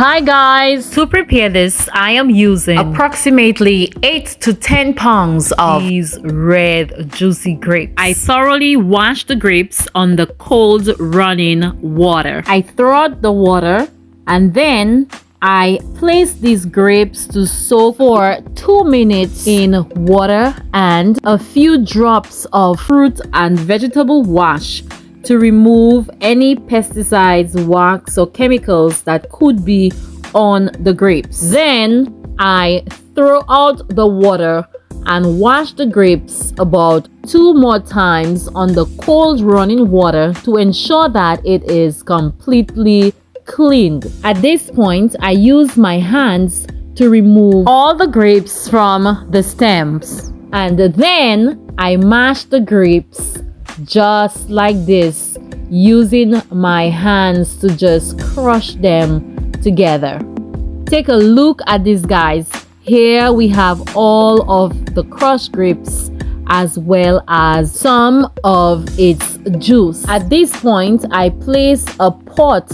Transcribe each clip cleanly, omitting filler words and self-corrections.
Hi guys! To prepare this, I am using approximately 8 to 10 pounds of these red juicy grapes. I thoroughly wash the grapes on the cold running water. I throw out the water and then I place these grapes to soak for 2 minutes in water and a few drops of fruit and vegetable wash to remove any pesticides, wax, or chemicals that could be on the grapes. Then I throw out the water and wash the grapes about 2 more times on the cold running water to ensure that it is completely cleaned. At this point, I use my hands to remove all the grapes from the stems. And then I mash the grapes just like this, using my hands to just crush them together. Take a look at this, guys. Here we have all of the crushed grapes as well as some of its juice. At this point, I place a pot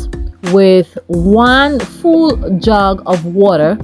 with 1 full jug of water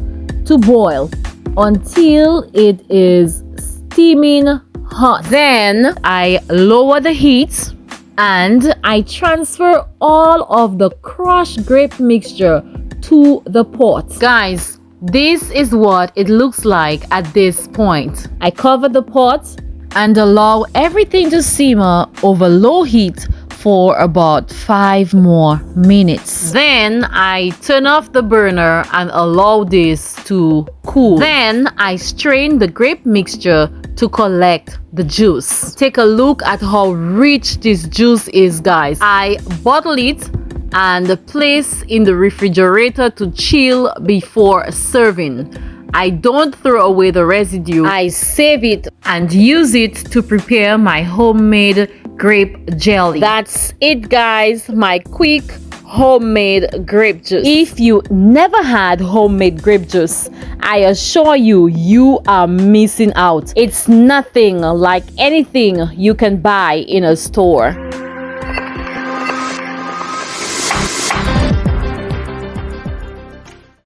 to boil until it is steaming hot. Then I lower the heat and I transfer all of the crushed grape mixture to the pot. Guys, this is what it looks like at this point. I cover the pot and allow everything to simmer over low heat for about 5 more minutes. Then I turn off the burner and allow this to cool. Then I strain the grape mixture to collect the juice. Take a look at how rich this juice is, guys. I bottle it and place in the refrigerator to chill before serving. I don't throw away the residue. I save it and use it to prepare my homemade grape jelly. That's it, guys. My quick homemade grape juice. If you never had homemade grape juice, I assure you, you are missing out. It's nothing like anything you can buy in a store.